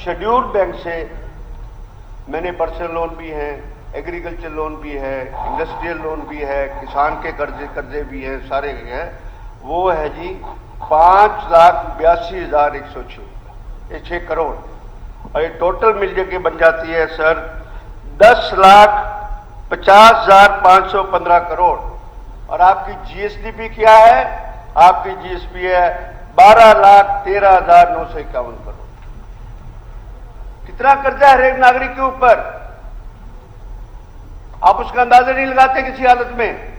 Scheduled bank से मैंने personal loan भी हैं, एग्रीकल्चर लोन भी है, इंडस्ट्रियल लोन भी है, किसान के कर्जे भी हैं, सारे हैं। वो है जी 5,82,106, ये 6 करोड़, और ये टोटल मिल के बन जाती है सर 10,50,515 करोड़। और आपकी जीएसडीपी क्या है? आपकी जीएसपी है 12,13,951 करोड़। कितना कर्जा है हर एक नागरिक के ऊपर? आप उसका अंदाजा नहीं लगाते किसी हालत में।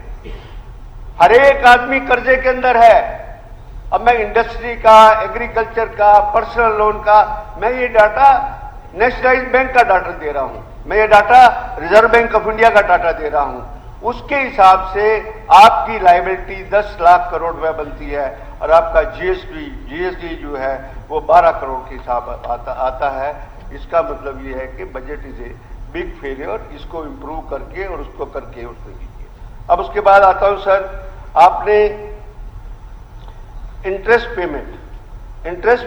हर एक आदमी कर्जे के अंदर है। अब मैं इंडस्ट्री का, एग्रीकल्चर का, पर्सनल लोन का, मैं ये डाटा नेशनलाइज्ड बैंक का डाटा दे रहा हूं, मैं ये data reserve bank of India का डाटा दे रहा हूं। उसके हिसाब से आपकी लायबिलिटी 10 लाख करोड़ रुपए बनती है, और आपका जीएसटी जो है वो 12 करोड़ के हिसाब आता है। इसका मतलब ये है कि budget is a big failure, इसको इंप्रूव करके और उसको करके उसको कीजिए। अब उसके बाद आता हूं सर, आपने इंटरेस्ट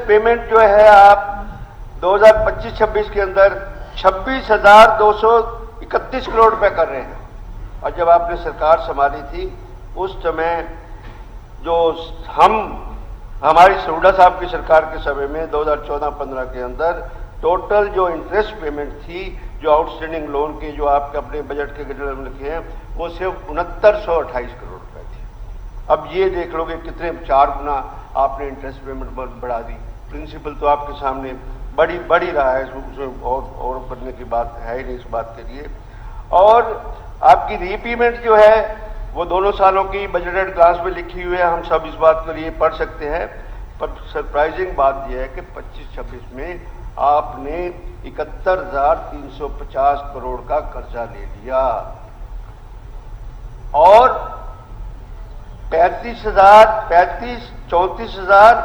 पेमेंट जो है आप 2025-26 के अंदर 26,231 करोड़ रुपए कर रहे हैं। और जब आपने सरकार संभाली थी उस समय जो हमारी सरूडा साहब की सरकार के समय में 2014-15 के अंदर टोटल जो इंटरेस्ट पेमेंट थी, जो आउटस्टैंडिंग लोन के जो आपके अपने बजट के गजट में लिखे हैं, वो सिर्फ 6928 करोड़ रुपए थे। अब ये देख लोगे कितने 4 गुना आपने इंटरेस्ट पेमेंट बढ़ा दी। प्रिंसिपल तो आपके सामने बड़ी रहा है, उसमें और बढ़ने की बात है ही नहीं इस बात के लिए। और आपकी रीपेमेंट जो है वो दोनों सालों की बजटेड क्लास में लिखी हुई है, हम सब इस बात के लिए पढ़ सकते हैं। पर सरप्राइजिंग बात यह है कि 25-26 में आपने 71,350 करोड़ का कर्जा ले लिया, और 34,000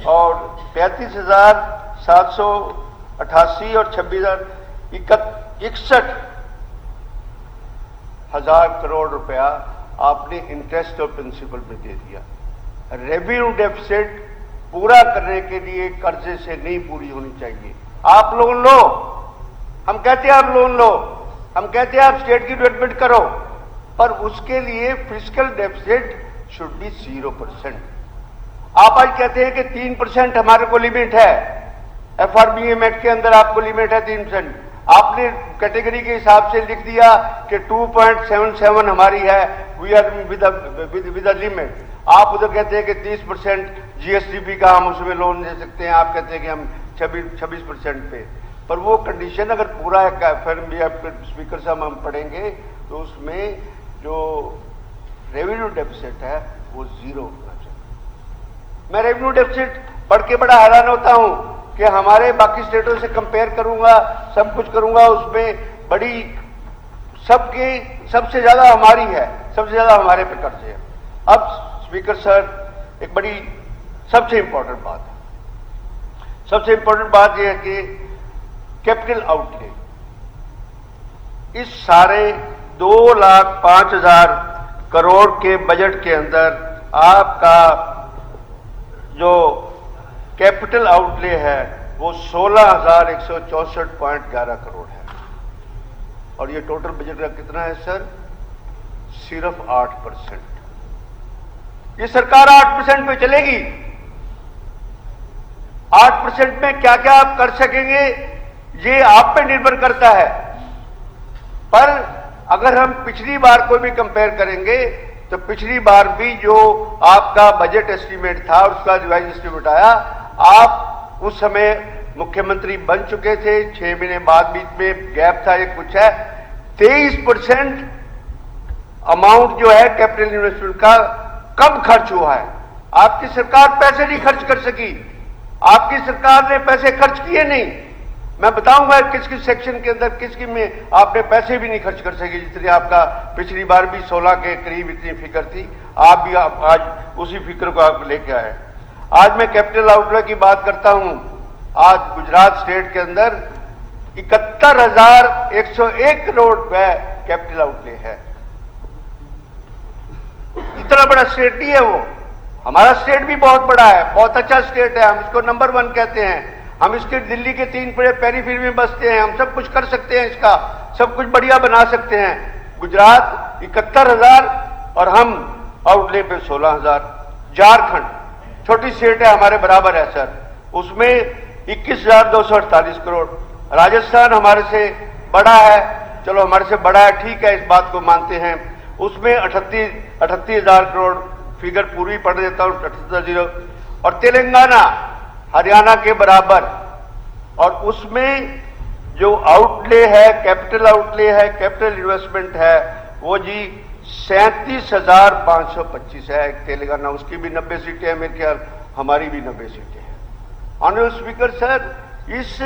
और 35,788 और 26,61 करोड़ रुपया आपने इंटरेस्ट और प्रिंसिपल में दे दिया। रेवेन्यू डेफिसिट पूरा करने के लिए कर्जे से नहीं पूरी होनी चाहिए। आप लोन लो, हम कहते हैं आप लोन लो, हम कहते हैं आप स्टेट की डेवलपमेंट करो, पर उसके लिए फिस्कल डेफिसिट शुड बी 0%। आप आज कहते हैं कि 3% हमारे को लिमिट है, एफआरबीएम एक्ट के अंदर आपको लिमिट है 3%। आपने कैटेगरी के हिसाब से लिख दिया कि 2.77 हमारी है, we are with a limit. आप उधर कहते हैं कि 30% जीएसडीपी का हम उसमें लोन दे सकते हैं, आप कहते हैं कि हम 26% पे। पर वो कंडीशन अगर पूरा फिर भी स्पीकर साहब हम पढ़ेंगे तो उसमें जो रेवेन्यू डेफिसिट है वो 0 होना चाहिए। मैं रेवेन्यू डेफिसिट पढ़ के बड़ा हैरान होता हूं कि हमारे बाकी स्टेटों से कंपेयर करूंगा, सब कुछ करूंगा, उसमें बड़ी सबसे ज्यादा हमारी है, सबसे ज्यादा हमारे पे कर्जे है। अब स्पीकर सर एक बड़ी सबसे इंपॉर्टेंट बात यह है कि कैपिटल आउटले, इस सारे 2,05,000 करोड़ के बजट के अंदर आपका जो कैपिटल आउटले है वो 16,164.11 करोड़ है। और ये टोटल बजट का कितना है सर? सिर्फ 8%। ये सरकार 8% पे चलेगी। 8% में क्या क्या आप कर सकेंगे ये आप पे निर्भर करता है। पर अगर हम पिछली बार को भी कंपेयर करेंगे तो पिछली बार भी जो आपका बजट एस्टीमेट था और उसका रिवाइज एस्टीमेट आया, आप उस समय मुख्यमंत्री बन चुके थे, 6 महीने बाद बीच में गैप था, ये कुछ है 23% अमाउंट जो है कैपिटल इन्वेस्टमेंट का कब खर्च हुआ है। आपकी सरकार पैसे नहीं खर्च कर सकी, आपकी सरकार ने पैसे खर्च किए नहीं। मैं बताऊंगा किस किस सेक्शन के अंदर किस में आपने पैसे भी नहीं खर्च कर सके, जितनी आपका पिछली बार भी 16 के करीब इतनी फिगर थी, आप भी आज उसी फिगर को आप लेके आए। आज मैं कैपिटल आउटले की बात करता हूं। आज गुजरात स्टेट के अंदर 71,101 करोड़ रुपए कैपिटल आउटले है। इतना बड़ा स्टेट नहीं है वो, हमारा स्टेट भी बहुत बड़ा है, बहुत अच्छा स्टेट है, हम इसको नंबर 1 कहते हैं। हम इसके दिल्ली के 3 बड़े पेरीफेरी में बसते हैं, हम सब कुछ कर सकते हैं, इसका सब कुछ बढ़िया बना सकते हैं। गुजरात 71,000 और हम आउटले पे 16,000। झारखंड छोटी स्टेट है, हमारे बराबर है सर, उसमें 21,248 करोड़। राजस्थान हमारे से बड़ा है, चलो हमारे से बड़ा है, ठीक है, इस बात को मानते हैं, उसमें 38,000 करोड़, फिगर पूरी पढ़ देता हूं, 78,000। और तेलंगाना हरियाणा के बराबर, और उसमें जो आउटले है, कैपिटल आउटले है, कैपिटल इन्वेस्टमेंट है, वो जी 37,525 है। तेलंगाना, उसकी भी 90 सीटें हैं मेरे ख्याल, हमारी भी 90 सीटें हैं। ऑनरेबल स्पीकर सर, इस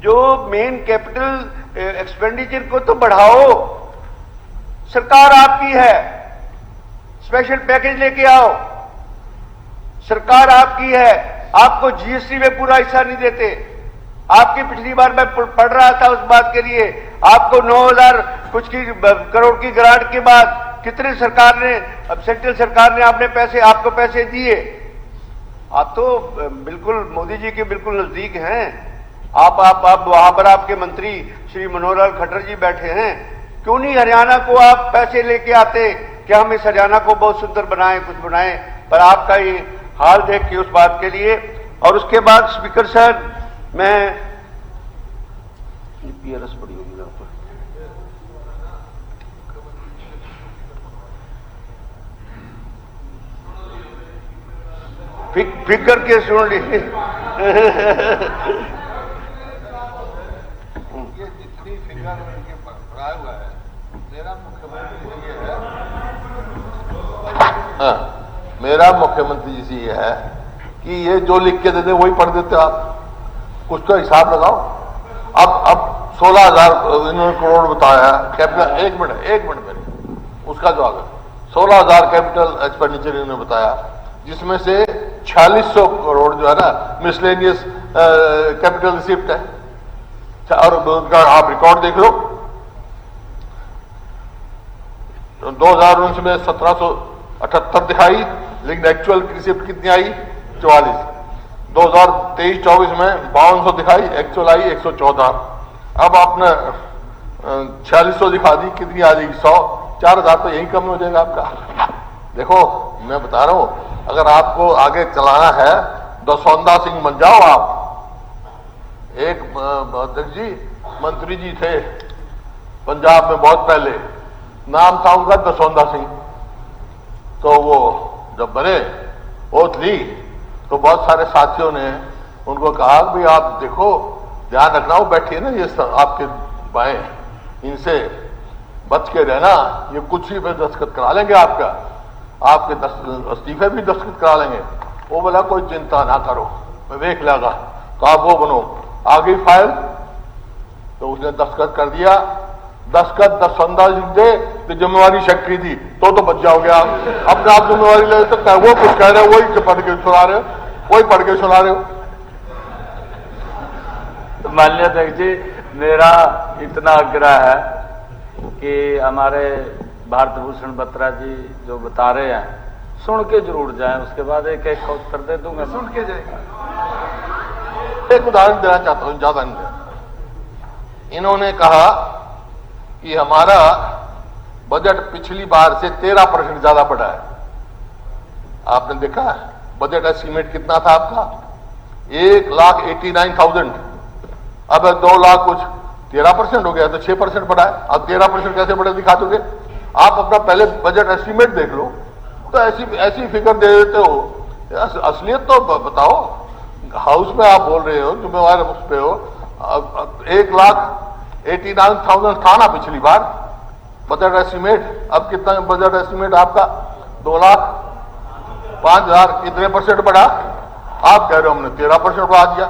जो मेन कैपिटल एक्सपेंडिचर को तो बढ़ाओ, सरकार आपकी है, स्पेशल पैकेज लेके आओ, सरकार आपकी है, आपको जीएसटी में पूरा हिस्सा नहीं देते। आपकी पिछली बार मैं पढ़ रहा था उस बात के लिए, आपको 9,000 कुछ की करोड़ की ग्रांट के बाद कितने सरकार ने, अब सेंट्रल सरकार ने आपने पैसे, आपको पैसे दिए। आप तो बिल्कुल मोदी जी के बिल्कुल नजदीक हैं। आप वहां पर आपके मंत्री श्री मनोहर लाल खट्टर जी बैठे हैं, क्यों नहीं हरियाणा को आप पैसे लेके आते कि हम इस हरियाणा को बहुत सुंदर बनाएं, कुछ बनाएं। पर आपका ये हाल देख के उस बात के लिए। और उसके बाद स्पीकर सर, मैं पीआरएस पड़ी होगी यहाँ पर, फिकर के सुन लीजिए। ये जितनी फिगर इनके पढ़ाया हुआ है, मेरा मुख्यमंत्री जी है, मेरा मुख्यमंत्री जी से ये है कि ये जो लिख के देते वही पढ़ देते आप, कुछ तो हिसाब लगाओ। अब 16,000 इन्होंने करोड़ बताया कैपिटल, एक मिनट मेरे, उसका जवाब है 16,000 कैपिटल एक्सपेंडिचर इन्होंने बताया, जिसमें से 4600 करोड़ जो है ना मिसलेनियस कैपिटल रिसिप्ट है। और उनका आप रिकॉर्ड देख लो, 2019 में 1778 दिखाई, लेकिन एक्चुअल रिसिप्ट कितनी आई? 44। 2023-24 में 5200 दिखाई, एक्चुअल आई 114। अब आपने 4600 दिखा दी, कितनी आ जाएगी? 100। 4,000 तो यही कम हो जाएगा आपका। देखो मैं बता रहा हूं, अगर आपको आगे चलाना है दसौंधा सिंह बन जाओ आप। एक अध्यक्ष जी मंत्री जी थे पंजाब में बहुत पहले, नाम था उनका दसौंधा सिंह। तो वो जब बने ओथ ली तो बहुत सारे साथियों ने उनको कहा कि आप देखो ध्यान रखना, वो बैठिए ना ये आपके बाएं, इनसे बच के रहना, ये कुछ ही पे दस्तखत करा लेंगे आपका, आपके इस्तीफे भी दस्तखत करा लेंगे। वो बोला कोई चिंता ना करो, मैं देख लेगा। तो आप वो बनो, आ गई फाइल, तो उसने दस्तखत कर दिया। दस्तखत दसौंधा दे तो जिम्मेवारी शक्की थी, तो बच जाओगे आप। अपने आप जिम्मेवारी ले सकता है, वो कुछ कह रहे हो वही पढ़ के सुना रहे हो, वही पढ़ के सुना रहे हो। माननीय अध्यक्ष जी, मेरा इतना आग्रह है कि हमारे भारत भूषण बत्रा जी जो बता रहे हैं सुन के जरूर जाएं, उसके बाद एक एक का उत्तर दे दूंगा। सुन के जाएंगे। एक उदाहरण देना चाहता हूं, ज्यादा नहीं देना। इन्होंने कहा कि हमारा बजट पिछली बार से 13% ज्यादा बढ़ा है। आपने देखा बजट एस्टीमेट कितना था आपका? 1,89,000। अब 2 लाख कुछ, 13% हो गया, तो 6% बढ़ा है। अब 13% कैसे बढ़े दिखा दोगे? आप अपना पहले बजट एस्टीमेट देख लो, तो ऐसी फिगर दे देते हो। असलियत तो बताओ। हाउस में आप बोल रहे हो, जिम्मेवार उस पे हो। 1,89,000 था ना पिछली बार बजट एस्टीमेट। अब कितना बजट एस्टीमेट आपका? 2,05,000। कितने परसेंट बढ़ा? आप कह रहे हो हमने 13% बढ़ा दिया,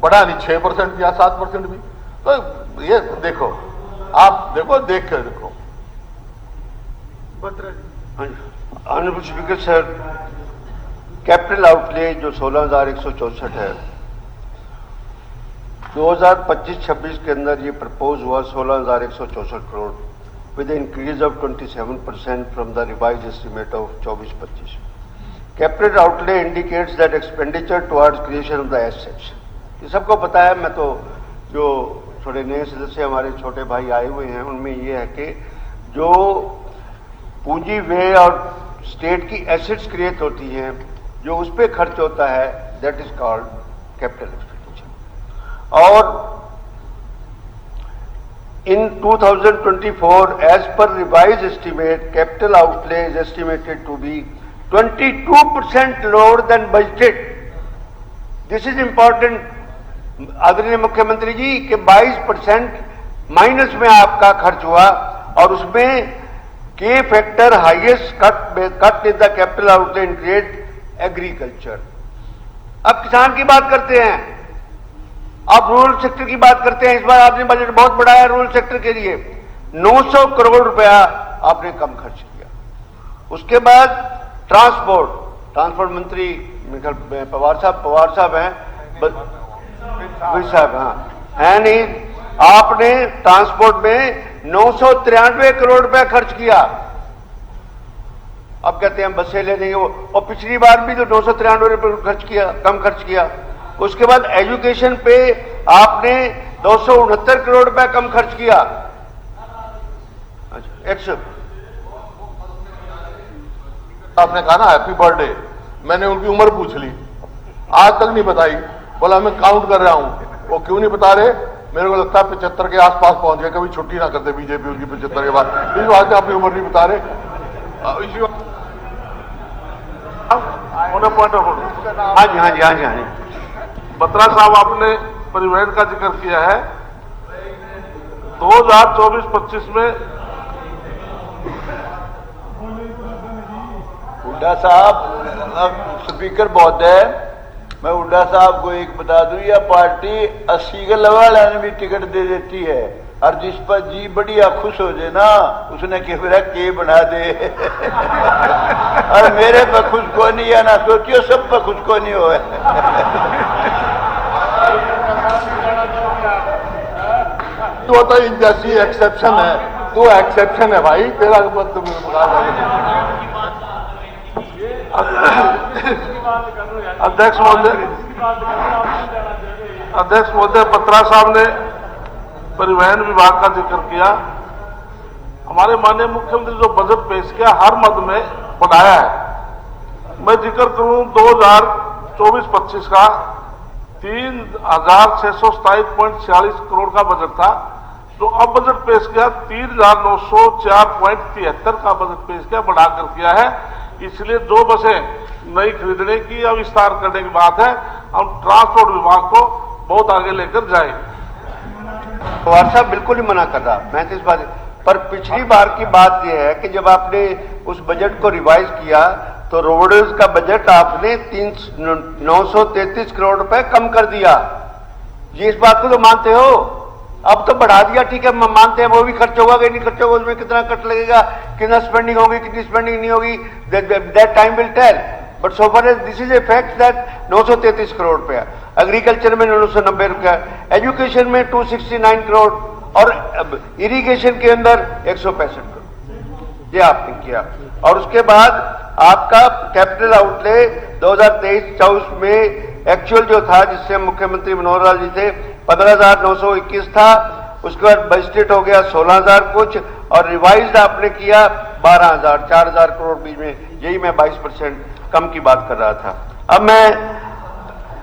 बढ़ा नहीं, 6% किया, 7% भी। तो ये देखो, आप देखो, देख कर देखो। Honourable speaker sir, capital outlay जो 16,164 है, 2025-26 के अंदर ये प्रपोज हुआ 16,164 crore, with increase of 27% from the revise estimate of 24-25। Capital outlay indicates that expenditure towards creation of the assets ये सबको पता है। मैं तो जो थोड़े नए सदस्य हमारे छोटे भाई आए हुए हैं उनमें ये है कि जो पूंजी व्यय और स्टेट की एसेट्स क्रिएट होती हैं, जो उस पर खर्च होता है, that is called capital expenditure. और in 2024, as per revised estimate, capital outlay is estimated to be 22% lower than budgeted. This is important, आदरणीय मुख्यमंत्री जी, कि 22% माइनस में आपका खर्च हुआ और उसमें के factor highest cut in the capital outlay increase agriculture. अब किसान की बात करते हैं, आप रूरल सेक्टर की बात करते हैं। इस बार आपने बजट बहुत बढ़ाया रूरल सेक्टर के लिए, 900 करोड़ रुपया आपने कम खर्च किया। उसके बाद ट्रांसपोर्ट मंत्री पवार साहब हैं, साहब हाँ है नहीं, आपने ट्रांसपोर्ट में 993 करोड़ रुपया खर्च किया। अब कहते हैं बसें ले देंगे वो, और पिछली बार भी तो 993 रुपये खर्च किया, कम खर्च किया। उसके बाद एजुकेशन पे आपने 269 करोड़ रुपया कम खर्च किया। अच्छा, आपने कहा ना हैप्पी बर्थडे, मैंने उनकी उम्र पूछ ली, आज तक नहीं बताई। बोला मैं काउंट कर रहा हूं, वो क्यों नहीं बता रहे? मेरे को लगता है 75 के आसपास पहुंच गए, कभी छुट्टी ना करते बीजेपी उनकी 75 के बाद। इस बात से अपनी उम्र नहीं बता रहे। हाँ जी हाँ जी हाँ जी हाँ जी। बत्रा साहब, आपने परिवहन का जिक्र किया है। 2024-25 में हुड्डा साहब, स्पीकर बहुत है, मैं हुड्डा साहब को एक बता दूं, यह पार्टी 80 के वाले ने भी टिकट दे देती है, और जिस पर जी बढ़िया खुश हो जाए ना, उसने कहरा के बना दे। और मेरे पर खुश को नहीं है ना, सोचियो सब पर खुश को नहीं हो। तो होता है जैसी एक्सेप्शन है, तो एक्सेप्शन है भाई, तेरा मतलब अध्यक्ष महोदय, बत्रा साहब ने परिवहन विभाग का जिक्र किया। हमारे माननीय मुख्यमंत्री जो बजट पेश किया, हर मद में बढ़ाया है। मैं जिक्र करूं 2024-25 का 3627.46 करोड़ का बजट था, जो अब बजट पेश किया 3904.73 का बजट पेश किया, बढ़ाकर किया है। इसलिए जो बसें नई खरीदने की या विस्तार करने की बात है, हम ट्रांसपोर्ट विभाग को बहुत आगे लेकर जाएंगे। पवार साहब बिल्कुल ही मना कर रहा, मैं तो इस बात पर पिछली बार की बात यह है कि जब आपने उस बजट को रिवाइज किया तो रोड्स का बजट आपने 933 करोड़ रुपए कम कर दिया। जी इस बात को तो मानते हो? अब तो बढ़ा दिया, ठीक है, मानते हैं वो भी खर्च होगा कि नहीं खर्च होगा, उसमें कितना कट लगेगा, कितना स्पेंडिंग होगी, कितनी स्पेंडिंग नहीं होगी, that time will tell. But so far as this is a fact that 933 crore रुपया, एग्रीकल्चर में 990 रुपया, एजुकेशन में 269 करोड़ और इरिगेशन के अंदर 165 करोड़, ये आपने किया। और उसके बाद आपका कैपिटल आउटले 2023-24 में एक्चुअल जो था, जिससे मुख्यमंत्री मनोहर लाल जी थे, 15,921 था। उसके बाद बजटेड हो गया 16,000 कुछ, और रिवाइज आपने किया 12,000, 4,000 करोड़ बीच में। यही मैं 22% कम की बात कर रहा था। अब मैं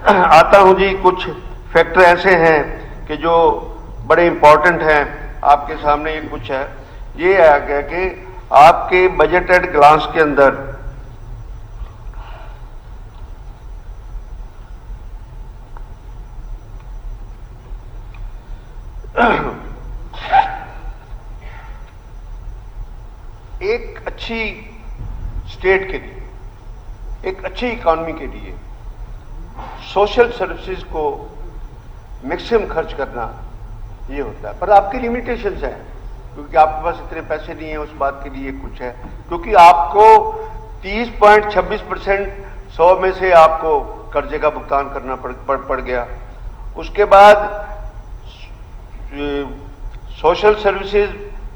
आता हूं जी, कुछ फैक्टर ऐसे हैं कि जो बड़े इंपॉर्टेंट हैं, आपके सामने ये कुछ है। ये आ गया कि आपके बजट एट ग्लांस के अंदर एक अच्छी स्टेट के लिए, एक अच्छी इकॉनमी के लिए सोशल सर्विसेज को मैक्सिमम खर्च करना ये होता है। पर आपकी लिमिटेशंस हैं, क्योंकि आपके पास इतने पैसे नहीं है, उस बात के लिए कुछ है। क्योंकि आपको 30.26% 100 में से आपको कर्जे का भुगतान करना पड़ गया। उसके बाद सोशल सर्विसेज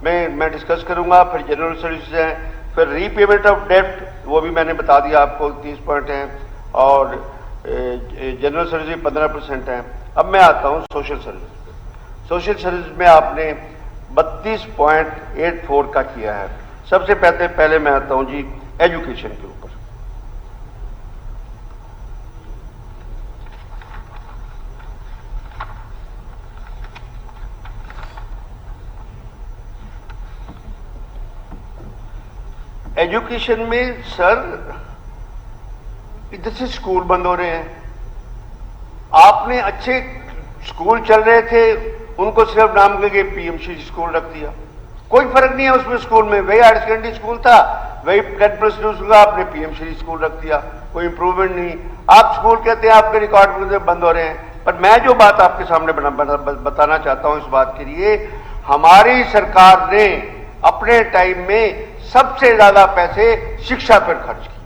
में मैं डिस्कस करूंगा, फिर जनरल सर्विसेज हैं, फिर रीपेमेंट ऑफ डेब्ट, वो भी मैंने बता दिया आपको 30 पॉइंट हैं, और जनरल सर्विसेज 15% हैं। अब मैं आता हूं सोशल सर्विस। सोशल सर्विस में आपने 32.84 का किया है। सबसे पहले मैं आता हूं जी एजुकेशन के ऊपर। एजुकेशन में सर इधर से स्कूल बंद हो रहे हैं। आपने अच्छे स्कूल चल रहे थे, उनको सिर्फ नाम के पीएमसी स्कूल रख दिया। कोई फर्क नहीं है उसमें स्कूल में, वही हायर सेकेंडरी स्कूल था, वही 10+2 का आपने पीएमसी स्कूल रख दिया, कोई इंप्रूवमेंट नहीं। आप स्कूल कहते हैं आपके रिकॉर्ड बंद हो रहे हैं, पर मैं जो बात आपके सामने बताना चाहता हूं इस बात के लिए, हमारी सरकार ने अपने टाइम में सबसे ज्यादा पैसे शिक्षा पर खर्च किए।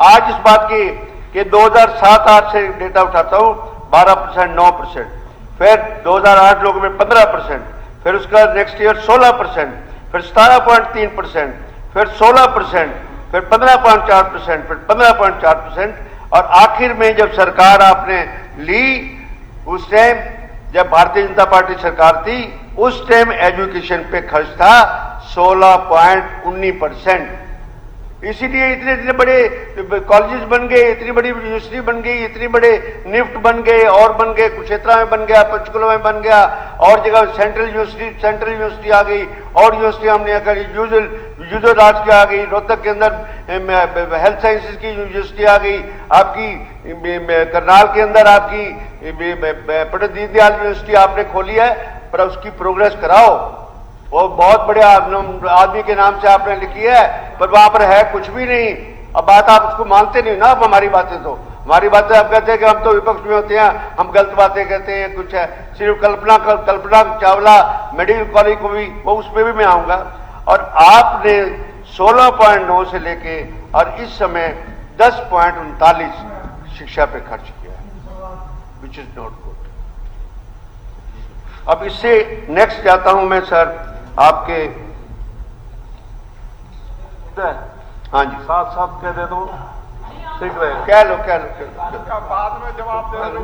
आज इस बात की कि 2007-8 से डेटा उठाता हूं, 12%, 9%, फिर 2008 में 15%, फिर उसका नेक्स्ट ईयर 16%, फिर 17.3%, फिर 16%, फिर 15.4%, फिर 15.4%, और आखिर में जब सरकार आपने ली, उस टाइम जब भारतीय जनता पार्टी सरकार थी, उस टाइम एजुकेशन पे खर्च था 16.19%। इसीलिए इतने बड़े कॉलेजेस बन गए, इतनी बड़ी यूनिवर्सिटी बन गई, इतने बड़े निफ्ट बन गए, और बन गए, कुरुक्षेत्र में बन गया, पंचकुला में बन गया, और जगह सेंट्रल यूनिवर्सिटी आ गई, और यूनिवर्सिटी हमने यूजर राज की आ गई, रोहतक के अंदर हेल्थ साइंसेज की यूनिवर्सिटी आ गई, आपकी करनाल के अंदर आपकी पंडित दीनदयाल यूनिवर्सिटी आपने खोली है, पर उसकी प्रोग्रेस कराओ। वो बहुत बड़े आदमी के नाम से आपने लिखी है, पर वहां पर है कुछ भी नहीं। अब बात आप उसको मानते नहीं ना, अब हमारी बातें तो हमारी बातें आप कहते हैं कि हम तो विपक्ष में होते हैं, हम गलत बातें कहते हैं, कुछ है। सिर्फ कल्पना चावला मेडिकल कॉलेज को भी, वो उसमें भी मैं आऊंगा। और आपने 16.9 से लेके और इस समय 10.39 शिक्षा पे खर्च किया है, विच इज नॉट गुड। अब इससे नेक्स्ट जाता हूं मैं सर आपके, हाँ जी, साथ साथ कह दे तो ठीक रहेगा। कह लो बाद में जवाब दे दो।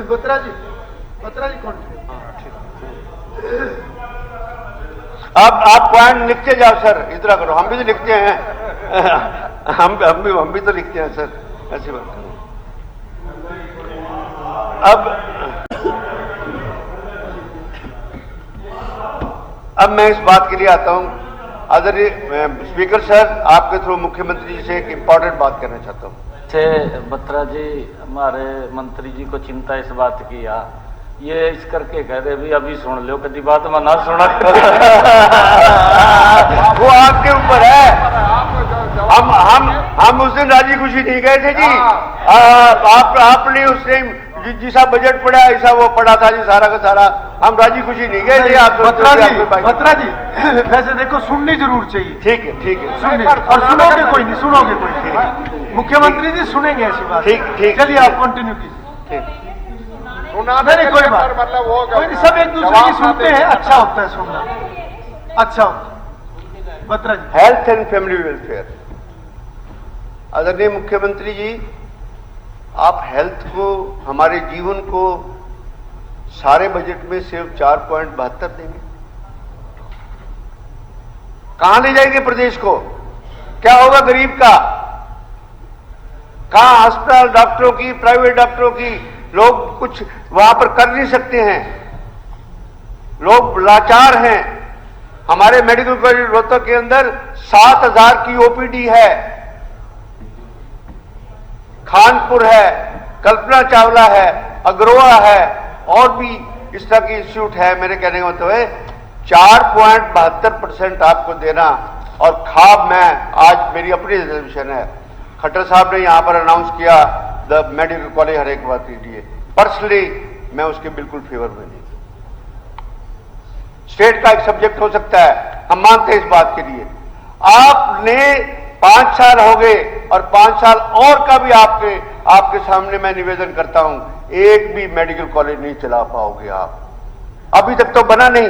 बत्रा जी कौन? अब आप पॉइंट लिखते जाओ सर, इतना करो, हम भी तो लिखते हैं हम भी तो लिखते हैं सर, ऐसी बात करो। अब मैं इस बात के लिए आता हूं, आदरणीय स्पीकर सर, आपके थ्रू मुख्यमंत्री जी से एक इंपॉर्टेंट बात करना चाहता हूं। बत्रा जी, हमारे मंत्री जी को चिंता इस बात की ये इस करके कह रहे भी अभी सुन लो, कभी बात में ना सुना वो आपके ऊपर है। हम उस दिन राजी खुशी नहीं गए थे जी। आपने उस टाइम जिसा बजट पड़ा ऐसा वो पड़ा था जी, सारा का सारा, हम राजी खुशी नहीं गए थे। आप बत्रा जी वैसे देखो, सुननी जरूर चाहिए। ठीक है सुनिए, और सुनोगे कोई नहीं, मुख्यमंत्री जी सुनेंगे ऐसी बात। ठीक, चलिए आप कंटिन्यू कीजिए। नहीं कोई बात, मतलब वो कोई नहीं, सब एक दूसरे की सुनते हैं, अच्छा होता है सुनना, अच्छा होता है। बत्रा जी, हेल्थ एंड फैमिली वेलफेयर, आदरणीय मुख्यमंत्री जी, आप हेल्थ को, हमारे जीवन को सारे बजट में सिर्फ 4.72 देंगे। कहां ले जाएंगे प्रदेश को? क्या होगा गरीब का? कहां अस्पताल, डॉक्टरों की, प्राइवेट डॉक्टरों की, लोग कुछ वहां पर कर नहीं सकते हैं, लोग लाचार हैं। हमारे मेडिकल कॉलेज रोहतक के अंदर 7,000 की ओपीडी है, खानपुर है, कल्पना चावला है, अग्रवा है, और भी इस तरह की इंस्टीट्यूट है। मेरे कहने का मतलब है 4.72% आपको देना। और खाब में आज मेरी अपनी रिजर्वेशन है, खट्टर साहब ने यहां पर अनाउंस किया द मेडिकल कॉलेज हर एक बात कीजिए, पर्सनली मैं उसके बिल्कुल फेवर में नहीं। स्टेट का एक सब्जेक्ट हो सकता है, हम मानते हैं इस बात के लिए। आपने 5 साल हो गए, और 5 साल और का भी आपके सामने मैं निवेदन करता हूं, एक भी मेडिकल कॉलेज नहीं चला पाओगे आप। अभी तक तो बना नहीं।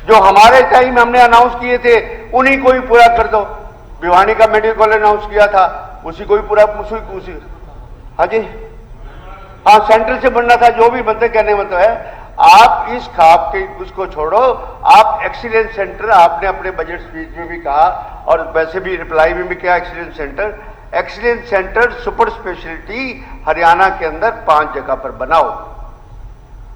जो हमारे टाइम हमने अनाउंस किए थे उन्हीं को ही पूरा कर दो। भिवानी का मेडिकल कॉलेज अनाउंस किया था, उसी को ही पूरा उसी हाँ जी, हाँ सेंटर से बनना था। जो भी बनते कहने मतलब है, आप इस खाप के उसको छोड़ो, आप एक्सीलेंस सेंटर, आपने अपने बजट स्पीच में भी कहा और वैसे भी रिप्लाई में भी किया, excellence centre super speciality Haryana के अंदर 5 जगह पर बनाओ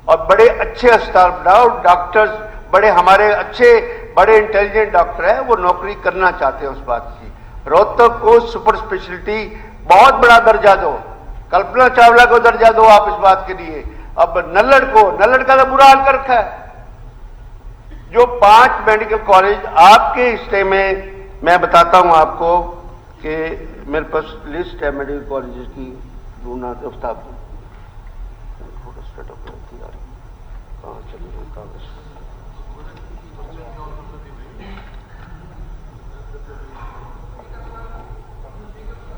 और बड़े अच्छे अस्पताल बनाओ। डॉक्टर्स बड़े हमारे अच्छे बड़े इंटेलिजेंट डॉक्टर हैं, वो नौकरी करना चाहते हैं उस बात की। रोहतक को सुपर स्पेशलिटी बहुत बड़ा दर्जा दो, कल्पना चावला को दर्जा दो आप इस बात के लिए। अब नल्लड़ का तो बुरा हाल कर रखा है। जो 5 मेडिकल कॉलेज आपके हिस्से में, मैं बताता हूं आपको कि मेरे पास लिस्ट है मेडिकल कॉलेजेस की, ढूंढना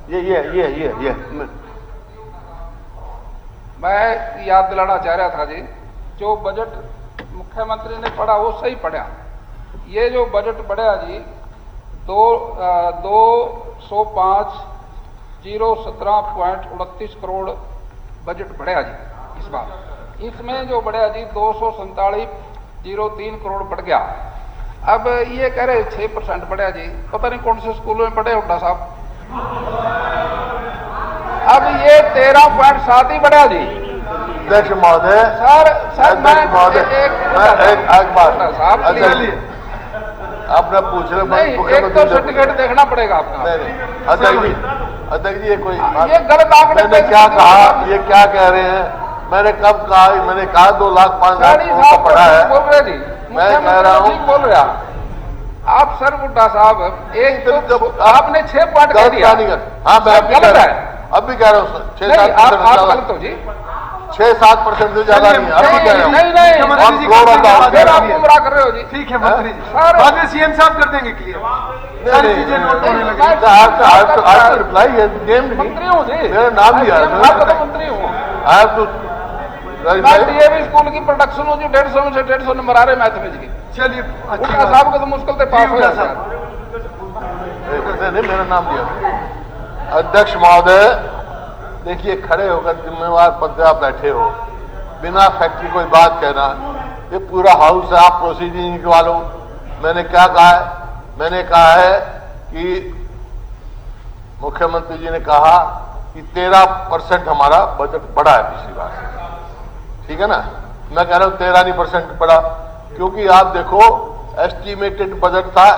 ये मैं याद दिलाना चाह रहा था जी, जो बजट मुख्यमंत्री ने पढ़ा वो सही पढ़ा। ये जो बजट बढ़ा जी 205,017.29 करोड़ बजट बढ़ा जी इस बार। इसमें जो बढ़ा जी 247,03 करोड़ बढ़ गया। अब ये कह रहे 6% बढ़ा जी, पता नहीं कौन से स्कूलों में पढ़े हुड्डा साहब। अब ये 13.7 ही बढ़ा जी। अध्यक्ष महोदय, सर मैं एक बात आपने पूछ रहे, नहीं, एक तो सर्टिफिकेट देखना पड़ेगा आपका। अध्यक्ष जी ये कोई ये गलत आंकड़े, मैंने क्या कहा, ये क्या कह रहे हैं? मैंने कब कहा? मैंने कहा 2,05,000 का पड़ा है। बोल रहे जी, मैं कह रहा हूँ बोल रहे आप सर बुड्ढा साहब। एक तो आपने 6 पॉइंट कह दिया। हाँ मैं गलत है, अब भी कह रहा हूँ 6-7% गलत हो जी। 6-7% से ज्यादा नहीं, अब भी कह रहा हूँ। नहीं फिर आप गुमराह कर रहे हो जी। ठीक है मंत्री जी, सर बाद में सीएम साहब कर देंगे क्लियर, सारी चीजें नोट होने लगी। रिप्लाई है, मंत्री हूँ जी, मेरा नाम लिया आपका तो मंत्री हूँ। मैं डीएवी स्कूल की प्रोडक्शन हो जो 150 में से 150 नंबर आ रहे मैथ में जी। चलिए बुड्ढा साहब को तो मुश्किल से पास हो जाता है। नहीं मेरा नाम लिया। अध्यक्ष महोदय देखिए, खड़े होकर जिम्मेवार पद पे आप बैठे हो, बिना फैक्ट्री कोई बात कहना, ये पूरा हाउस है, आप प्रोसीडिंग निकलवा लो। मैंने क्या कहा है? मैंने कहा है कि मुख्यमंत्री जी ने कहा कि 13% हमारा बजट बढ़ा है पिछली बार से, ठीक है ना? मैं कह रहा हूं 13% बढ़ा, क्योंकि आप देखो एस्टिमेटेड बजट था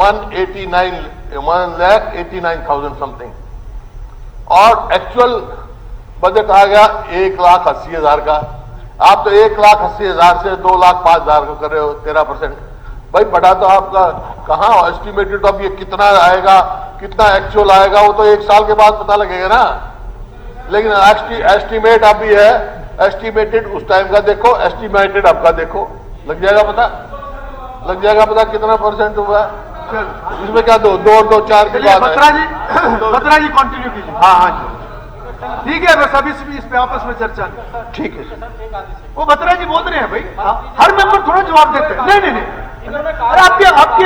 1,89,000 समथिंग और एक्चुअल बजट आ गया 1,80,000 का। आप तो 1,80,000 से 2,05,000 को कर रहे हो 13%। भाई बढ़ा तो आपका कहाँ एस्टिमेटेड, अब ये कितना आएगा, कितना एक्चुअल आएगा, वो तो 1 साल के बाद पता लगेगा ना। लेकिन एस्टिमेट अभी है, एस्टिमेटेड उस टाइम का देखो, एस्टिमेटेड आपका देखो, लग जाएगा पता कितना % हुआ। इसमें क्या 2-4 की बात है। बत्रा जी कंटिन्यू कीजिए। हाँ जी ठीक है, बस अभी इस पे आपस में चर्चा नहीं। ठीक है। वो बत्रा जी बोल रहे हैं भाई, हर मेंबर थोड़ा जवाब देते हैं। नहीं अरे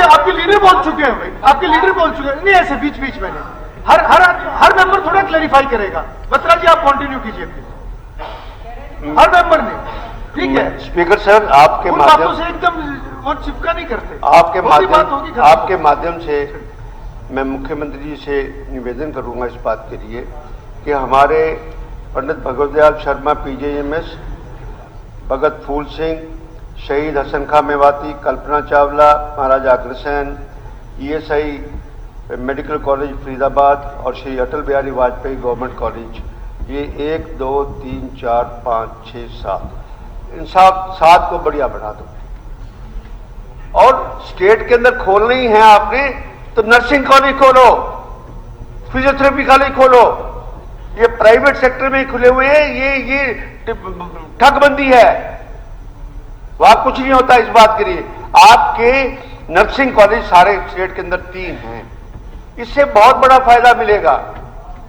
आपके लीडर बोल चुके हैं भाई, आपके लीडर बोल चुके हैं। नहीं ऐसे बीच बीच में नहीं, हर मेंबर थोड़ा क्लैरिफाई करेगा। बत्रा जी आप कंटिन्यू कीजिए प्लीज, हर मेंबर ने। ठीक है स्पीकर सर, आपके माध्यम से एकदम वो चिपका नहीं करते। आपके माध्यम से मैं मुख्यमंत्री जी से निवेदन करूंगा इस बात के लिए कि हमारे पंडित भगवदयाल शर्मा PJMS, भगत Phool Singh, Shaheed Hasan Khan Mewati, Kalpana Chawla, Maharaja Agrasen, ESI medical college Faridabad और श्री अटल बिहारी वाजपेयी गवर्नमेंट कॉलेज, ये 1, 2, 3, 4, 5, 6, 7 इन 7 को बढ़िया बढ़ा दो। और स्टेट के अंदर खोलनी ही है आपने तो नर्सिंग कॉलेज खोलो, फिजियोथेरेपी कॉलेज खोलो। ये प्राइवेट सेक्टर में ही खुले हुए हैं, ये ठगबंदी है, वहां कुछ नहीं होता इस बात के लिए। आपके नर्सिंग कॉलेज सारे स्टेट के अंदर 3 हैं, इससे बहुत बड़ा फायदा मिलेगा।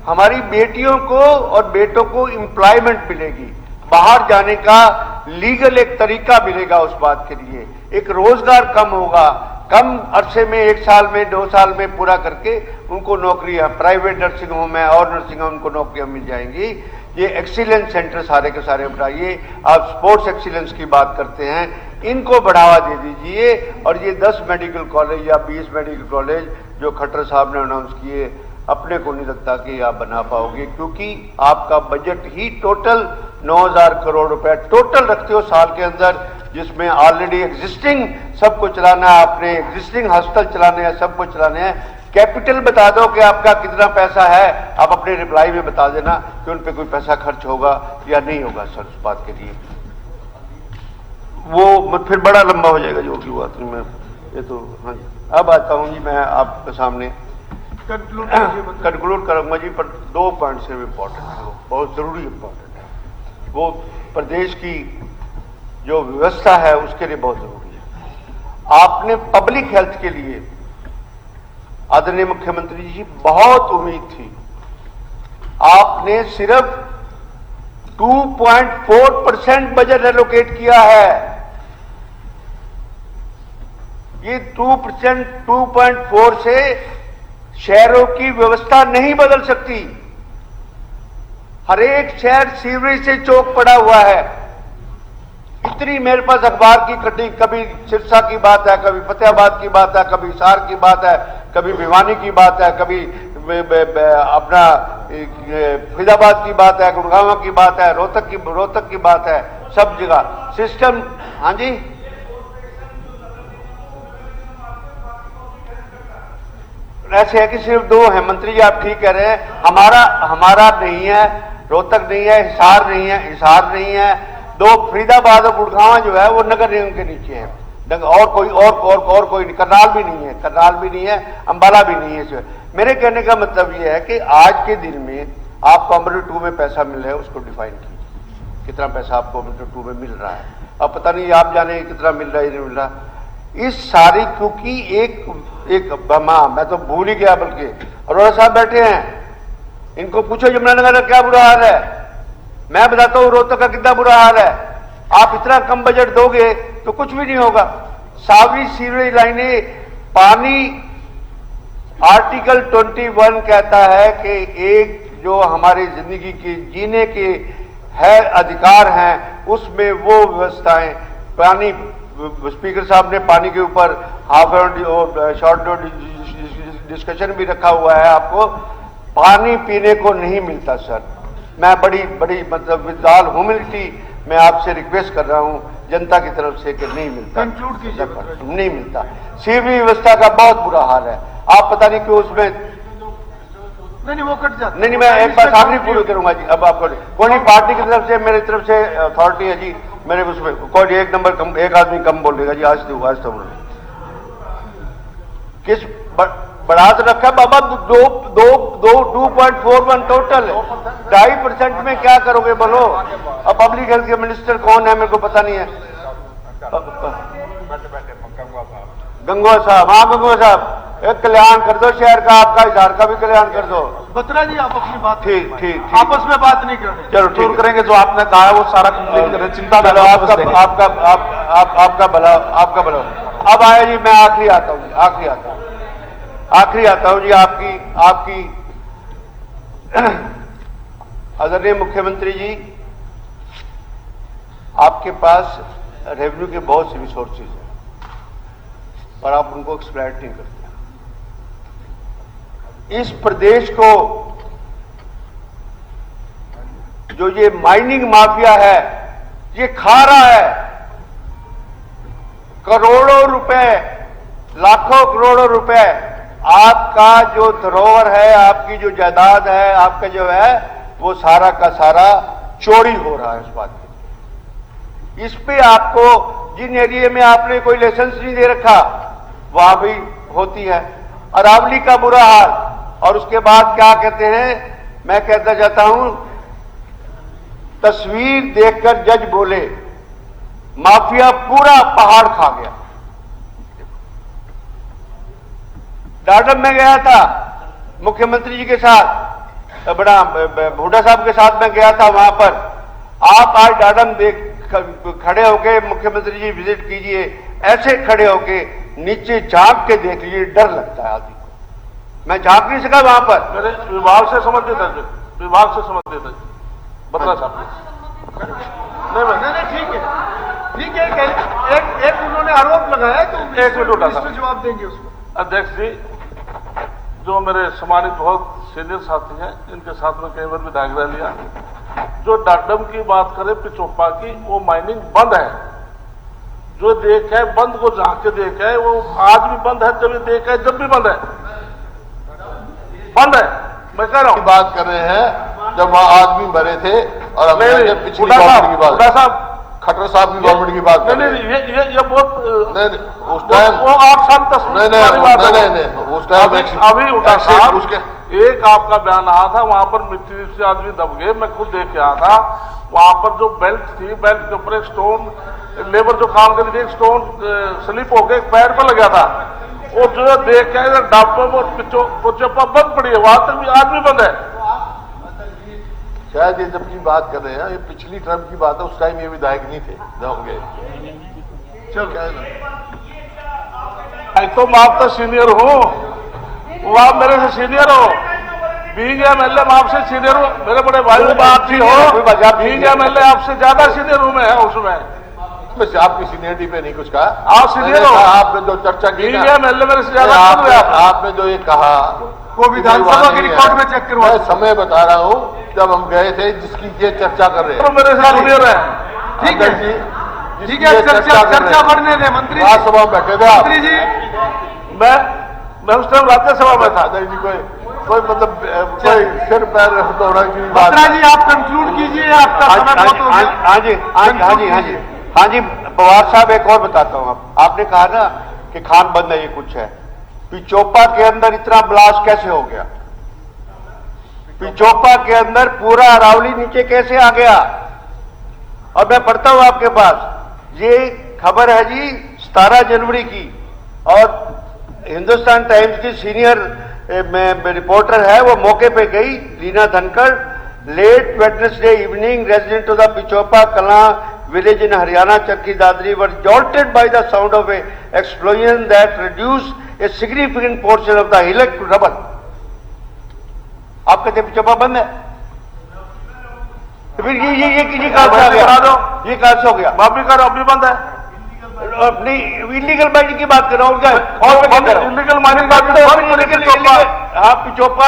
हमारी बेटियों को और बेटों को एम्प्लॉयमेंट मिलेगी, बाहर जाने का लीगल एक तरीका मिलेगा उस बात के लिए, एक रोजगार कम होगा, कम अरसे में 1 साल में 2 साल में पूरा करके उनको नौकरियां, प्राइवेट नर्सिंग होम है और नर्सिंग होम उनको नौकरियां मिल जाएंगी। ये एक्सीलेंस सेंटर सारे के सारे बढ़ाइए। आप स्पोर्ट्स एक्सीलेंस की बात करते हैं, इनको बढ़ावा दे दीजिए। और ये 10 मेडिकल कॉलेज या 20 मेडिकल कॉलेज जो खट्टर साहब ने अनाउंस किए, अपने को नहीं लगता कि आप बना पाओगे, क्योंकि आपका बजट ही टोटल 9,000 करोड़ रुपए टोटल रखते हो साल के अंदर, जिसमें ऑलरेडी एग्जिस्टिंग सबको चलाना है, आपने एग्जिस्टिंग हॉस्पिटल चलाने हैं, सबको चलाने हैं। कैपिटल बता दो कि आपका कितना पैसा है, आप अपने रिप्लाई में बता देना कि उन पे कोई पैसा खर्च होगा या नहीं होगा सर उस बात के लिए। वो फिर बड़ा लंबा हो जाएगा जो की बात नहीं। मैं ये तो हाँ जी, अब आता हूँ जी मैं आपके सामने कंक्लूड करूंगा जी, पर 2 पॉइंट से इम्पोर्टेंट है, वो बहुत जरूरी इम्पोर्टेंट है। वो प्रदेश की जो व्यवस्था है उसके लिए बहुत जरूरी है। आपने पब्लिक हेल्थ के लिए आदरणीय मुख्यमंत्री जी बहुत उम्मीद थी, आपने सिर्फ 2.4% बजट एलोकेट किया है। ये 2.4 से शहरों की व्यवस्था नहीं बदल सकती। हर एक शहर सीवरेज से चौक पड़ा हुआ है। इतनी मेरे पास अखबार की कटिंग, कभी सिरसा की बात है, कभी फतेहाबाद की बात है, कभी हिसार की बात है, कभी भिवानी की बात है, कभी अपना फरीदाबाद की बात है, गुड़गांव की बात है, रोहतक की बात है, सब जगह सिस्टम। हाँ जी, ऐसे है कि सिर्फ 2 हैं। मंत्री जी आप ठीक कह रहे हैं, हमारा नहीं है, रोहतक नहीं है, हिसार नहीं है। 2 फरीदाबाद और गुड़गांव जो है वो नगर निगम के नीचे है, और कोई नहीं, करनाल भी नहीं है, अंबाला भी नहीं है। मेरे कहने का मतलब ये है कि आज के दिन में आपको अमृत 2 में पैसा मिल रहा है, उसको डिफाइन कीजिए, कितना पैसा आपको अमृत 2 में मिल रहा है। अब पता नहीं आप जाने कितना मिल रहा है नहीं मिल रहा। इस सारी, क्योंकि एक मैं तो भूल ही गया, बल्कि अरोड़ा साहब बैठे हैं, इनको पूछो यमुनानगर का क्या बुरा हाल है, मैं बताता हूं रोहतक का कितना बुरा हाल है। आप इतना कम बजट दोगे तो कुछ भी नहीं होगा। सावरी सीवरेज लाइनें, पानी, आर्टिकल 21 कहता है कि एक जो हमारी जिंदगी के जीने के है अधिकार हैं, उसमें वो व्यवस्थाएं, पानी, स्पीकर साहब ने पानी के ऊपर हाफ और शॉर्ट डिस्कशन भी रखा हुआ है। आपको पानी पीने को नहीं मिलता सर। मैं बड़ी मतलब विद ऑल ह्यूमिलिटी मैं आपसे रिक्वेस्ट कर रहा हूं जनता की तरफ से कि नहीं मिलता, कंक्लूड कीजिए। नहीं मिलता। सीवरेज व्यवस्था का बहुत बुरा हाल है। आप पता नहीं क्यों उसमें नहीं वो कट जाता। नहीं, मैं एक बात आखिरी पूरी करूंगा जी। अब आपको कोई पार्टी की तरफ से, मेरी तरफ से अथॉरिटी है जी, मेरे उसमें कोई 1 नंबर कम, 1 आदमी कम बोलेगा जी। आज तो किस बढ़ा तो रखा बाबा, 2.41 टोटल, 2.5% में क्या करोगे बोलो। अब पब्लिक हेल्थ के मिनिस्टर कौन है मेरे को पता नहीं है। गंगवा साहब, हाँ गंगवा साहब, एक कल्याण कर दो शहर का, आपका हिसार का भी कल्याण कर दो। बत्रा जी आप अपनी बात ठीक आपस में बात नहीं कर रहे। चलो ठीक करेंगे, जो आपने कहा है वो सारा कंप्लीट करें, चिंता न करो। आपका भला। अब आया जी, मैं आखिरी आता हूँ जी। आपकी आदरणीय मुख्यमंत्री जी, आपके पास रेवेन्यू के बहुत से रिसोर्सेज हैं और आप उनको एक्सप्लॉइट नहीं करते। इस प्रदेश को जो ये माइनिंग माफिया है ये खा रहा है। करोड़ों रुपए, लाखों करोड़ों रुपए आपका जो धरोहर है, आपकी जो जायदाद है, आपका जो है वो सारा का सारा चोरी हो रहा है। इस बात की, इस पे आपको जिन एरिया में आपने कोई लाइसेंस नहीं दे रखा वहां भी होती है। अरावली का बुरा हाल, और उसके बाद क्या कहते हैं, मैं कहता जाता हूं, तस्वीर देखकर जज बोले माफिया पूरा पहाड़ खा गया। डाडम में गया था मुख्यमंत्री जी के साथ, बड़ा भूडा साहब के साथ में गया था वहां पर। आप आज डाडम देख खड़े होके, मुख्यमंत्री जी विजिट कीजिए, ऐसे खड़े होके नीचे झांक के देख लीजिए, डर लगता है आदमी को। मैं झांक नहीं सका वहां पर। मेरे विभाग से संबंधित है, विभाग से संबंधित है बत्रा साहब। नहीं ठीक है एक उन्होंने आरोप लगाया तो एक मिनट उठा मिनिस्टर जवाब देंगे उसको। अध्यक्ष जी, जो मेरे सम्मानित बहुत सीनियर साथी हैं, इनके साथ में कई बार विधायक रह लिया, जो डाडम की बात करें पिछोपा की, वो माइनिंग बंद है। जो देखा है बंद को झांक के देखा है, वो आज भी बंद है, जब भी देखा है जब भी बंद है, बंद है। मैं कह रहा हूं बात कर रहे हैं जब वहां आदमी मरे थे और हमने पिछली गवर्नमेंट की बात, साहब खट्टर साहब की गवर्नमेंट की बात कर रहे हैं। ये बहुत नहीं, उस टाइम वो 8 साल 10 नहीं, उस टाइम अभी उठा साहब, एक आपका बयान आया था, वहां पर मिट्टी से आदमी दब गए, मैं खुद देख के आया था। वहां पर जो बेल्ट थी, बेल्ट के ऊपर एक स्टोन, लेबर जो काम कर रही थी, एक स्टोन स्लिप होकर पैर पर लगा था। और जो देख के डॉक्टर और पिछोपा बंद पड़ी है, वहां तक भी आज भी बंद है। शायद ये जब की बात कर रहे हैं, ये पिछली टर्म की बात है, उस टाइम ये विधायक नहीं थे होंगे। चलो तो मैं आप तो सीनियर हूं, वो आप मेरे से सीनियर हो। बीइंग एमएलए मैं आपसे सीनियर हूं, मेरे बड़े भाई आप भी हो। बीइंग एमएलए आपसे ज्यादा सीनियर हूं मैं उसमें। वैसे आपकी सीनियरिटी पे नहीं कुछ कहा, आप सीनियर हो। आपने जो चर्चा की ना, एमएलए मेरे से ज्यादा आपने जो ये कहा वो विधानसभा के रिकॉर्ड में चेक करवा। मैं समय बता रहा हूँ जब हम गए थे, जिसकी ये चर्चा कर रहे हैं। तो मेरे से सीनियर है। ठीक है जी, ठीक है, चर्चा बढ़ने दें। मंत्री राज्यसभा में बैठे थे मंत्री जी, मैं उस टाइम राज्यसभा में था। जी कोई मतलब कोई सिर पैर दौड़ाने की बात। बत्रा जी आप कंक्लूड कीजिए, आपका समय बहुत हो गया। हाँ जी पवार साहब, एक और बताता हूँ। आपने कहा ना कि खान बंद है, ये कुछ है। पिछोपा के अंदर इतना ब्लास्ट कैसे हो गया? पिछोपा के अंदर पूरा अरावली नीचे कैसे आ गया? और मैं पढ़ता हूं आपके पास, ये खबर है जी 17 जनवरी की, और हिंदुस्तान टाइम्स की सीनियर रिपोर्टर है, वो मौके पे गई, Leena Dhankhar. Late Wednesday evening resident of the Pichhopa Kala village in Haryana, Chakki Dadri, were jolted by the sound of a explosion that reduced a significant portion of the hillock to rubble. आप कहते पिछोपा बंद है, तो फिर ये कहां से आ गया? ये कहां से हो गया? मैं भी कर रहा हूं, अभी बंद है। अपनी इलीगल माइनिंग की बात कर रहा हूँ। इलीगल माइनिंग आप पिछोपा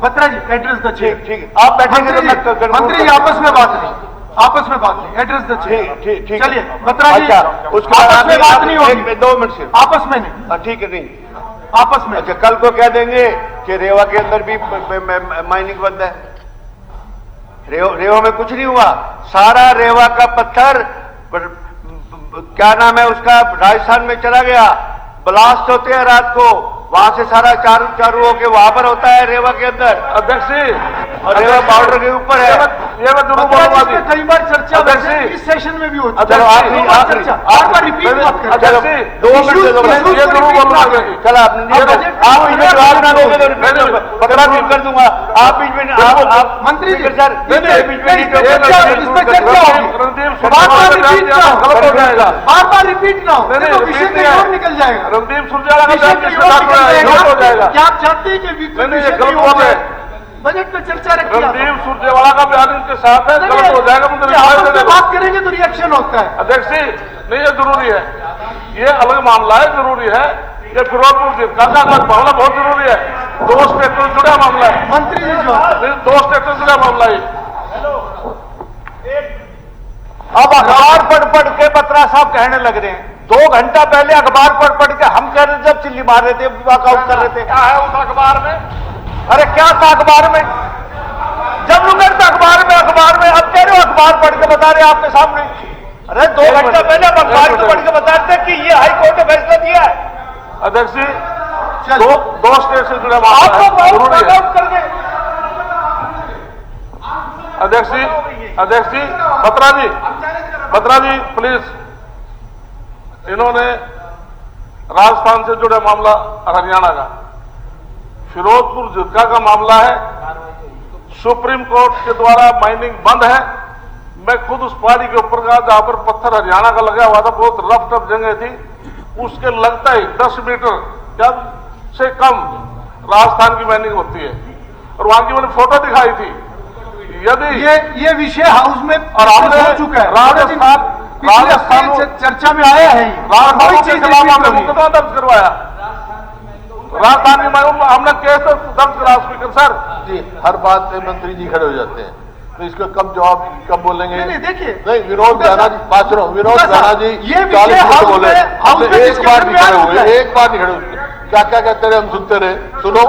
बत्रा जी एड्रेस द चीफ। ठीक, आप बैठेंगे तो मैं मंत्री जी आपस में बात नहीं, एड्रेस द चीफ। ठीक चलिए बत्रा जी, उसके आपस में बात नहीं होगी, 2 मिनट से आपस में नहीं, ठीक है, नहीं आपस में। अच्छा, कल को कह देंगे कि रेवा के अंदर भी माइनिंग बंद है। रेवा में कुछ नहीं हुआ, सारा रेवा का पत्थर क्या नाम है उसका, राजस्थान में चला गया। ब्लास्ट होते हैं रात को, वहां से सारा चारू होके वहां पर होता है रेवा के अंदर। अध्यक्ष जी, और रेवा बॉर्डर के ऊपर है। ये मैं जरूर बोलूंगा, कई बार चर्चा इस सेशन में भी होती है। चलो आप रिपीट मत करें। 2 मिनट ये जरूर बोलूंगा। चलो आप जवाब ना दोगे तो बकरा नहीं कर दूंगा। आप बीच में आप मंत्री जी सर इस पर चर्चा होगी, गलत हो जाएगा। बार रिपीट ना हो, तो विषय कहीं और निकल जाएगा। रणदीप सुरजेवाला का विषय कहीं और निकल जाएगा। हो जाएगा। क्या आप चाहते हैं कि बजट पे चर्चा रखिए? रणदीप सुरजेवाला का बयान इनके साथ है, गलत हो जाएगा। आपस में बात करेंगे तो रिएक्शन होता है। अध्यक्ष जी, नहीं ये जरूरी है, ये अलग मामला है, जरूरी है। ये फिरोजपुर जिला का मामला बहुत जरूरी है, 2 स्टेटों से जुड़ा मामला है। मंत्री जी जो 2 स्टेटों से जुड़ा मामला है। अब अखबार पढ़ के बत्रा साहब कहने लग रहे हैं। 2 घंटा पहले अखबार पढ़ के हम कह रहे थे, जब चिल्ली मार रहे थे, वॉकआउट कर रहे थे। क्या है उस अखबार में? अरे क्या था अखबार में? जब रुकर था अखबार में, अब कह रहे हो अखबार पढ़ के बता रहे आपके सामने। अरे 2 घंटा पहले हम अखबार को पढ़ के बता रहे थे कि ये हाई कोर्ट ने फैसला दिया है। अध्यक्ष जी, 2 स्टेट से जुड़ा मामला है, जरूरी है। अध्यक्ष जी बत्रा जी प्लीज, इन्होंने राजस्थान से जुड़ा मामला हरियाणा का, फिरोजपुर जिला का मामला है। सुप्रीम कोर्ट के द्वारा माइनिंग बंद है। मैं खुद उस पहाड़ी के ऊपर गया जहां पर पत्थर हरियाणा का लगा हुआ था, बहुत रफ टफ जगह थी, उसके लगता ही 10 मीटर क्या से कम राजस्थान की माइनिंग होती है, और वहां की मैंने फोटो दिखाई थी। यदि ये विषय हाउस में और हमने हो चुका है, राजस्थान चर्चा में आया है, राजस्थान के खिलाफ हमने मुकदमा दर्ज करवाया, राजस्थान की मांग हमने केस दर्ज करा स्पीकर सर जी। हर बात पे मंत्री जी खड़े हो जाते हैं, तो इसका कब जवाब कब बोलेंगे? नहीं देखिए, नहीं, विनोद राणा जी, बात सुनो, विनोद राणा जी ये 40 मिनट हाउस बोले, में हमने एक बार डिस्कशन नहीं खड़े में हुए, आ एक बार नहीं खड़े हुए, क्या क्या कहते रहे, हम सुनते रहे। सुनो,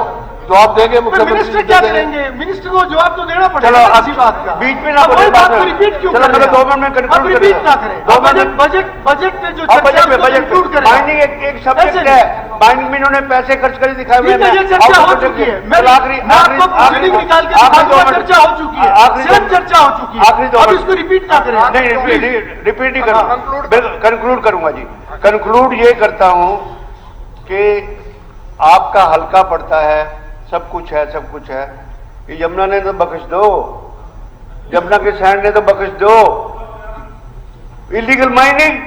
जवाब देंगे मुख्यमंत्री मिनिस्टर जी क्या देंगे। करेंगे? मिनिस्टर को जवाब तो देना पड़ेगा। चलो, इसी बात का बीच में ना अब बोले, वही बात को रिपीट क्यों चलो, कर रहे हैं? 2 मिनट में conclude अब रिपीट करें। ना करें, 2 बजट में जो अब चर्चा बजट में इंक्लूड करें। माइनिंग एक सब्जेक्ट ऐसे है, माइनिंग में इन्होंने पैसे खर्च कर दिखाए हुए ठीक है, ये चर्चा हो चुकी है। मैं आपको प्रोसीडिंग निकाल के दिखाऊंगा, चर्चा हो चुकी है, सिर्फ चर्चा हो चुकी है, अब इसको रिपीट ना करें। नहीं, रिपीट नहीं करूंगा, कंक्लूड करूंगा जी। कंक्लूड ये करता हूं कि आपका हल्का पड़ता है, सब कुछ है, ये यमुना ने तो बख्श दो, यमुना के सैंड ने तो बख्श दो। इलीगल माइनिंग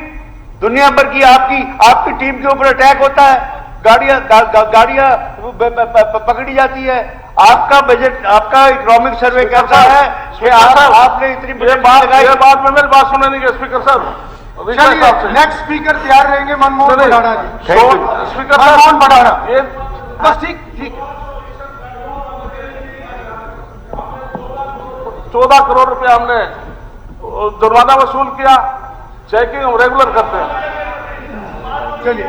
दुनिया भर की आपकी टीम के ऊपर अटैक होता है, गाड़ियां पकड़ी जाती है। आपका बजट, आपका इकोनॉमिक सर्वे कहता है कि आपने इतनी बात में मेरी बात सुनने नहीं गए स्पीकर सर। नेक्स्ट स्पीकर तैयार रहेंगे, मनमोहन बढ़ाना जी। स्पीकर मनमोहन बढ़ाना, ये बस ठीक 14 करोड़ रुपया हमने जुर्माना वसूल किया, चेकिंग हम रेगुलर करते हैं। चलिए,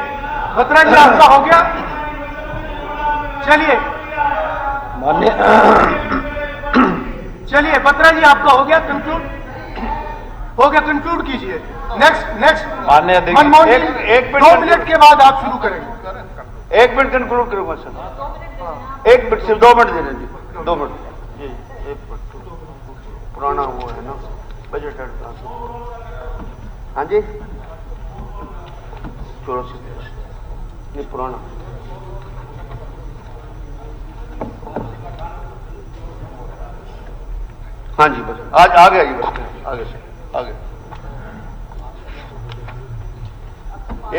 बत्रा जी आपका हो गया, चलिए चलिए बत्रा जी आपका हो गया, कंक्लूड कीजिए। नेक्स्ट माननीय अध्यक्ष, मनमोहन जी, एक 2 मिनट के बाद आप शुरू करेंगे। 1 मिनट कंक्लूड करूंगा सर, 1 मिनट, सिर्फ 2 मिनट दे दीजिए, 2 मिनट। पुराना वो है ना बजट एडवांस, हाँ जी, 84 नहीं पुराना। हाँ जी, बस आज आ गया जी, बस आगे से आगे।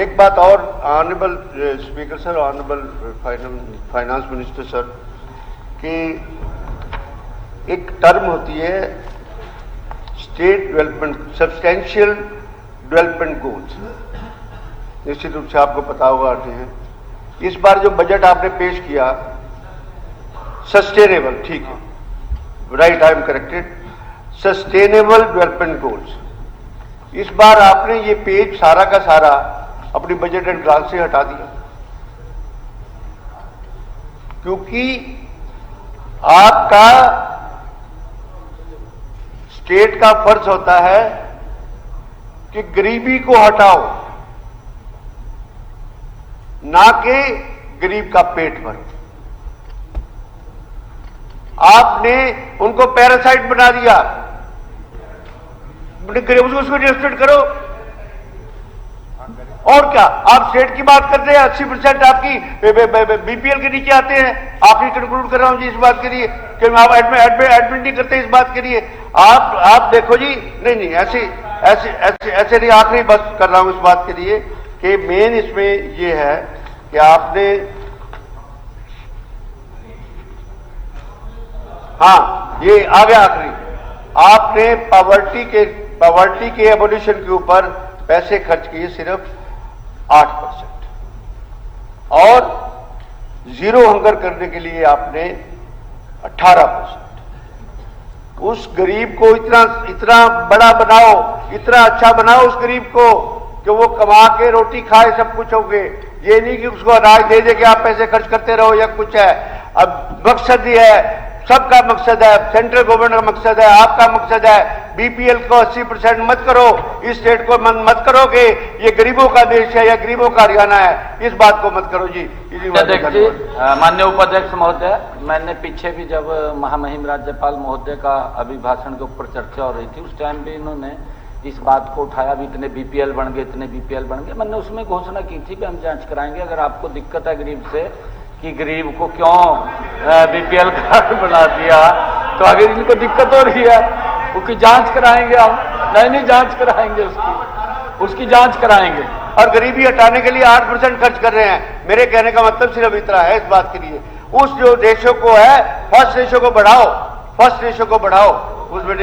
एक बात और, honourable speaker sir, honourable finance minister sir, कि एक टर्म होती है state development, substantial development goals, निश्चित रूप से आपको पता होगा आते हैं। इस बार जो बजट आपने पेश किया, सस्टेनेबल, ठीक है, right, I am corrected, sustainable development goals. इस बार आपने ये पेज सारा का सारा अपनी बजट एंड ग्रांट से हटा दिया, क्योंकि आपका स्टेट का फर्ज होता है कि गरीबी को हटाओ, ना कि गरीब का पेट भरो। आपने उनको पैरासाइट बना दिया, गरीबों उसको रिस्ट्रिक्ट करो। और क्या, आप स्टेट की बात करते हैं, 80% आपकी बीपीएल के नीचे आते हैं। आखिरी कंक्लूड कर रहा हूं जी इस बात के लिए कि आप एडमिट नहीं करते इस बात के लिए। आप देखो जी, नहीं ऐसे नहीं, आखिरी बस कर रहा हूं इस बात के लिए कि मेन इसमें ये है कि आपने, हाँ ये आ गया आखिरी, आपने पॉवर्टी के एबोलिशन के ऊपर पैसे खर्च किए सिर्फ 8%, और जीरो हंगर करने के लिए आपने 18%। उस गरीब को इतना बड़ा बनाओ, इतना अच्छा बनाओ उस गरीब को कि वो कमा के रोटी खाए, सब कुछ हो गए। ये नहीं कि उसको अनाज दे दे के आप पैसे खर्च करते रहो या कुछ है। अब मकसद ये है, सबका मकसद है, सेंट्रल गवर्नमेंट का मकसद है, आपका मकसद है, बीपीएल को 80% मत करो, इस स्टेट को मत करो कि ये गरीबों का देश है या गरीबों का हरियाणा है, इस बात को मत करो जी। माननीय उपाध्यक्ष महोदय, मैंने पीछे भी जब महामहिम राज्यपाल महोदय का अभिभाषण के ऊपर चर्चा हो रही थी, उस टाइम भी इन्होंने इस बात को उठाया भी इतने बीपीएल बन गए, इतने बीपीएल बन गए। मैंने उसमें घोषणा की थी कि हम जांच कराएंगे, अगर आपको दिक्कत है गरीब से कि गरीब को क्यों बीपीएल कार्ड बना दिया, तो अगर इनको दिक्कत हो रही है उसकी जांच कराएंगे हम। नहीं जांच कराएंगे, उसकी जांच कराएंगे। और गरीबी हटाने के लिए 8% खर्च कर रहे हैं। मेरे कहने का मतलब सिर्फ इतना है इस बात के लिए, उस जो रेशो को है फर्स्ट रेशो को बढ़ाओ, फर्स्ट रेशो को बढ़ाओ उसमें